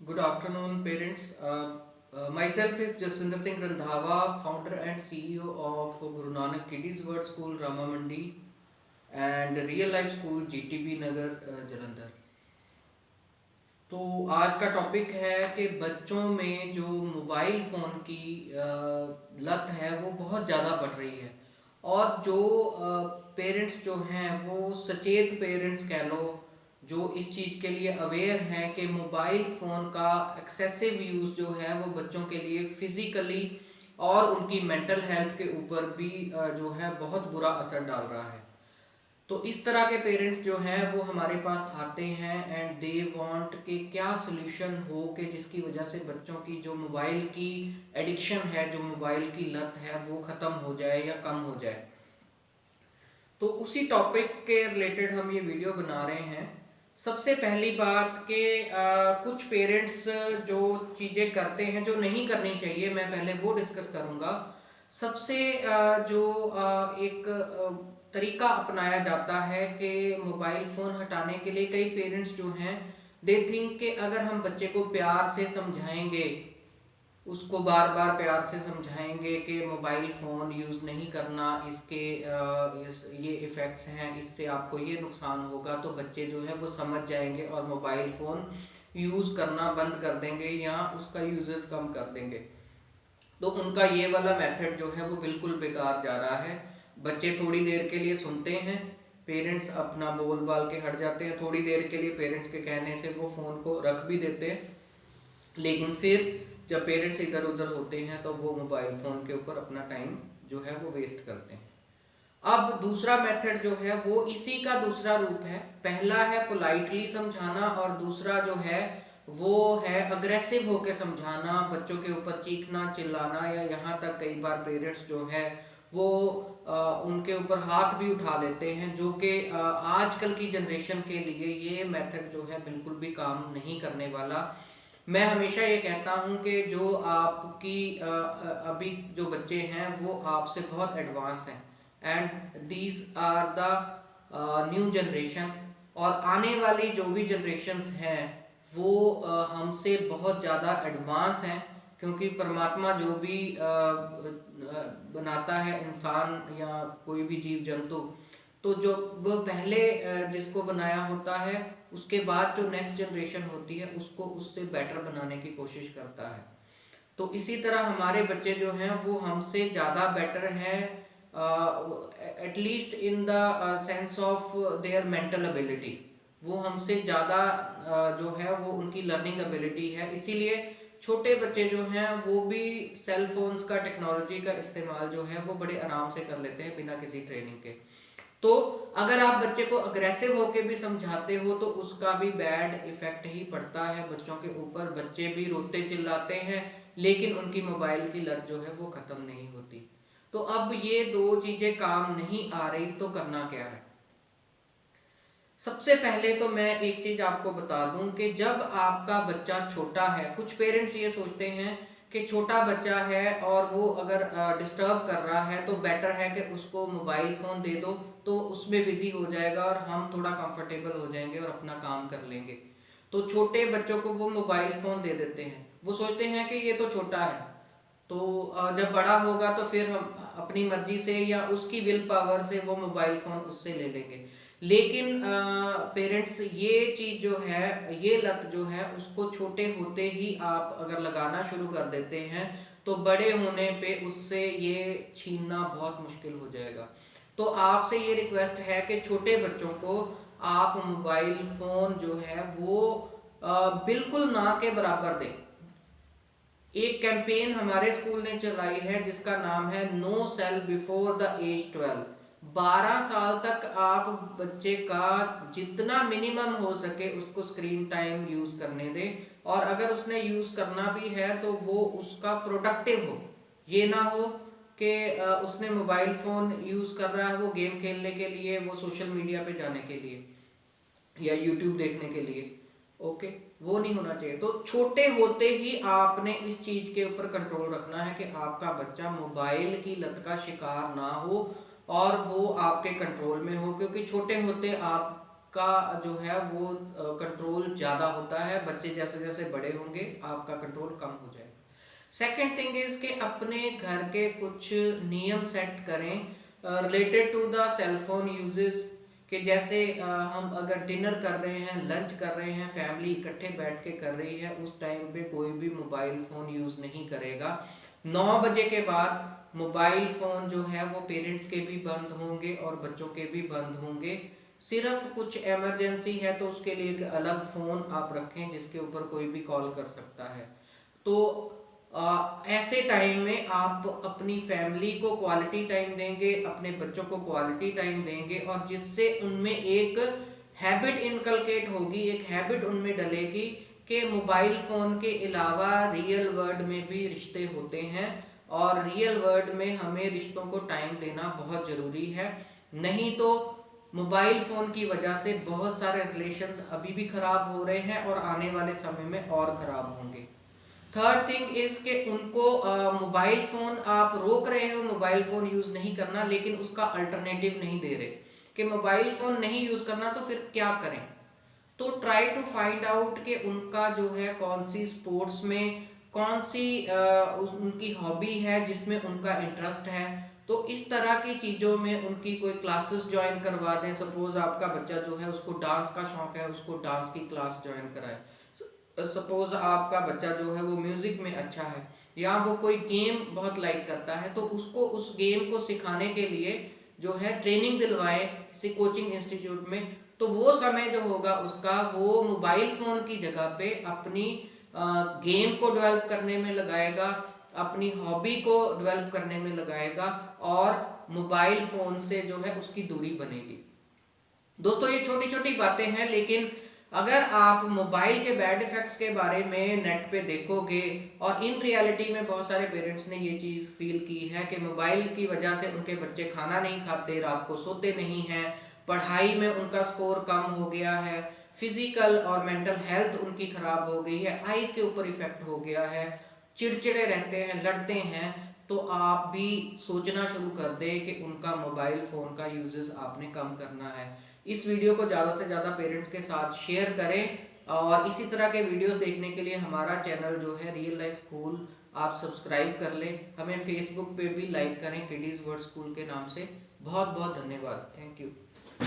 Good afternoon, parents. Myself is Jaswinder Singh Randhawa, founder and CEO of Guru Nanak Kiddies World School, Rama Mandi, and Real Life School, GTB Nagar, Jalandhar. तो आज का topic है कि बच्चों में जो mobile phone की लत है वो बहुत ज़्यादा बढ़ रही है। और जो पेरेंट्स जो हैं वो सचेत पेरेंट्स कह लो, जो इस चीज़ के लिए अवेयर हैं कि मोबाइल फ़ोन का एक्सेसिव यूज़ जो है वो बच्चों के लिए फिज़िकली और उनकी मेंटल हेल्थ के ऊपर भी जो है बहुत बुरा असर डाल रहा है। तो इस तरह के पेरेंट्स जो हैं वो हमारे पास आते हैं एंड दे वांट कि क्या सोल्यूशन हो कि जिसकी वजह से बच्चों की जो मोबाइल की एडिक्शन है, जो मोबाइल की लत है, वो ख़त्म हो जाए या कम हो जाए। तो उसी टॉपिक के रिलेटेड हम ये वीडियो बना रहे हैं। सबसे पहली बात कि कुछ पेरेंट्स जो चीज़ें करते हैं जो नहीं करनी चाहिए, मैं पहले वो डिस्कस करूँगा। सबसे जो एक तरीका अपनाया जाता है कि मोबाइल फ़ोन हटाने के लिए कई पेरेंट्स जो हैं दे थिंक कि अगर हम बच्चे को प्यार से समझाएंगे, उसको बार बार प्यार से समझाएंगे कि मोबाइल फ़ोन यूज़ नहीं करना, इसके ये इफ़ेक्ट्स हैं, इससे आपको ये नुकसान होगा, तो बच्चे जो है वो समझ जाएंगे और मोबाइल फ़ोन यूज़ करना बंद कर देंगे या उसका यूजेस कम कर देंगे। तो उनका ये वाला मेथड जो है वो बिल्कुल बेकार जा रहा है। बच्चे थोड़ी देर के लिए सुनते हैं, पेरेंट्स अपना बोल बाल के हट जाते हैं, थोड़ी देर के लिए पेरेंट्स के कहने से वो फ़ोन को रख भी देते हैं, लेकिन फिर जब पेरेंट्स इधर उधर होते हैं तो वो मोबाइल फ़ोन के ऊपर अपना टाइम जो है वो वेस्ट करते हैं। अब दूसरा मेथड जो है वो इसी का दूसरा रूप है। पहला है पोलाइटली समझाना और दूसरा जो है वो है अग्रेसिव होकर समझाना, बच्चों के ऊपर चीखना चिल्लाना, या यहाँ तक कई बार पेरेंट्स जो है वो उनके ऊपर हाथ भी उठा लेते हैं, जो कि आजकल की जनरेशन के लिए ये मेथड जो है बिल्कुल भी काम नहीं करने वाला। मैं हमेशा ये कहता हूँ कि जो आपकी अभी जो बच्चे हैं वो आपसे बहुत एडवांस हैं and these are the new generation. और आने वाली जो भी जनरेशन्स हैं वो हमसे बहुत ज़्यादा एडवांस हैं, क्योंकि परमात्मा जो भी बनाता है इंसान या कोई भी जीव जंतु, तो जो वो पहले जिसको बनाया होता है उसके बाद जो नेक्स्ट जनरेशन होती है उसको उससे बेटर बनाने की कोशिश करता है। तो इसी तरह हमारे बच्चे जो हैं वो हमसे ज़्यादा बेटर हैं, at least in the sense of their mental ability. वो हमसे ज़्यादा जो है वो उनकी लर्निंग एबिलिटी है, इसीलिए छोटे बच्चे जो हैं वो भी सेल फोन्स का, टेक्नोलॉजी का इस्तेमाल जो है वो बड़े आराम से कर लेते हैं बिना किसी ट्रेनिंग के। तो अगर आप बच्चे को अग्रेसिव होके भी समझाते हो तो उसका भी बैड इफेक्ट ही पड़ता है बच्चों के ऊपर। बच्चे भी रोते चिल्लाते हैं लेकिन उनकी मोबाइल की लत जो है वो खत्म नहीं होती। तो अब ये दो चीजें काम नहीं आ रही तो करना क्या है? सबसे पहले तो मैं एक चीज आपको बता दूं कि जब आपका बच्चा छोटा है, कुछ पेरेंट्स ये सोचते हैं कि छोटा बच्चा है और वो अगर डिस्टर्ब कर रहा है तो बेटर है कि उसको मोबाइल फोन दे दो, तो उसमें बिजी हो जाएगा और हम थोड़ा कंफर्टेबल हो जाएंगे और अपना काम कर लेंगे। तो छोटे बच्चों को वो मोबाइल फोन दे देते हैं, वो सोचते हैं कि ये तो छोटा है, तो जब बड़ा होगा तो फिर हम अपनी मर्जी से या उसकी विल पावर से वो मोबाइल फोन उससे ले लेंगे। लेकिन पेरेंट्स ये चीज जो है, ये लत जो है उसको छोटे होते ही आप अगर लगाना शुरू कर देते हैं तो बड़े होने पे उससे ये छीनना बहुत मुश्किल हो जाएगा। तो आपसे ये रिक्वेस्ट है कि छोटे बच्चों को आप मोबाइल फोन जो है वो बिल्कुल ना के बराबर दें। एक कैंपेन हमारे स्कूल ने चलाई है जिसका नाम है no sale before the age 12। 12 साल तक आप बच्चे का जितना मिनिमम हो सके उसको स्क्रीन टाइम यूज करने दें, और अगर उसने यूज करना भी है तो वो उसका प्रोडक्टिव हो। ये ना हो कि उसने मोबाइल फोन यूज कर रहा है वो गेम खेलने के लिए, वो सोशल मीडिया पे जाने के लिए या यूट्यूब देखने के लिए। ओके, वो नहीं होना चाहिए। तो छोटे होते ही आपने इस चीज के ऊपर कंट्रोल रखना है कि आपका बच्चा मोबाइल की लत का शिकार ना हो और वो आपके कंट्रोल में हो, क्योंकि छोटे होते आप आपका जो है वो कंट्रोल ज़्यादा होता है। बच्चे जैसे जैसे बड़े होंगे आपका कंट्रोल कम हो जाएगा। सेकेंड थिंग इज कि अपने घर के कुछ नियम सेट करें related to the cell phone uses, कि जैसे हम अगर डिनर कर रहे हैं, लंच कर रहे हैं, फैमिली इकट्ठे बैठ के कर रही है, उस टाइम पे कोई भी मोबाइल फ़ोन यूज़ नहीं करेगा। 9 बजे के बाद मोबाइल फ़ोन जो है वो पेरेंट्स के भी बंद होंगे और बच्चों के भी बंद होंगे। सिर्फ कुछ इमरजेंसी है तो उसके लिए एक अलग फ़ोन आप रखें जिसके ऊपर कोई भी कॉल कर सकता है। तो ऐसे टाइम में आप अपनी फैमिली को क्वालिटी टाइम देंगे, अपने बच्चों को क्वालिटी टाइम देंगे, और जिससे उनमें एक हैबिट इनकलकेट होगी, एक हैबिट उनमें डलेगी कि मोबाइल फ़ोन के अलावा रियल वर्ल्ड में भी रिश्ते होते हैं और रियल वर्ल्ड में हमें रिश्तों को टाइम देना बहुत ज़रूरी है। नहीं तो मोबाइल फ़ोन की वजह से बहुत सारे रिलेशंस अभी भी ख़राब हो रहे हैं और आने वाले समय में और ख़राब होंगे। थर्ड थिंग इज के उनको मोबाइल फोन आप रोक रहे हो मोबाइल फोन यूज नहीं करना, लेकिन उसका अल्टरनेटिव नहीं दे रहे कि मोबाइल फोन नहीं यूज करना तो फिर क्या करें। तो ट्राई टू फाइंड आउट कि उनका जो है कौन सी स्पोर्ट्स में, कौन सी उनकी हॉबी है जिसमें उनका इंटरेस्ट है। तो इस तरह की चीज़ों में उनकी कोई क्लासेस ज्वाइन करवा दें। सपोज आपका बच्चा जो है उसको डांस का शौक है, उसको डांस की क्लास ज्वाइन कराएं। सपोज आपका बच्चा जो है वो म्यूजिक में अच्छा है या वो कोई गेम बहुत लाइक करता है, तो उसको उस गेम को सिखाने के लिए जो है ट्रेनिंग दिलवाएं किसी कोचिंग इंस्टीट्यूट में। तो वो समय जो होगा उसका वो मोबाइल फोन की जगह पे अपनी गेम को डेवलप करने में लगाएगा, अपनी हॉबी को डेवलप करने में लगाएगा, और मोबाइल फोन से जो है उसकी दूरी बनेगी। दोस्तों ये छोटी छोटी बातें हैं, लेकिन अगर आप मोबाइल के बैड इफेक्ट्स के बारे में नेट पे देखोगे, और इन रियलिटी में बहुत सारे पेरेंट्स ने ये चीज़ फील की है कि मोबाइल की वजह से उनके बच्चे खाना नहीं खाते, रात को सोते नहीं हैं, पढ़ाई में उनका स्कोर कम हो गया है, फिजिकल और मेंटल हेल्थ उनकी खराब हो गई है, आइज़ के ऊपर इफेक्ट हो गया है, चिड़चिड़े रहते हैं, लड़ते हैं। तो आप भी सोचना शुरू कर दें कि उनका मोबाइल फ़ोन का यूजेस आपने कम करना है। इस वीडियो को ज़्यादा से ज़्यादा पेरेंट्स के साथ शेयर करें, और इसी तरह के वीडियोस देखने के लिए हमारा चैनल जो है रियल लाइफ स्कूल आप सब्सक्राइब कर लें। हमें फेसबुक पे भी लाइक करें किडीज़ वर्ल्ड स्कूल के नाम से। बहुत बहुत धन्यवाद। Thank you.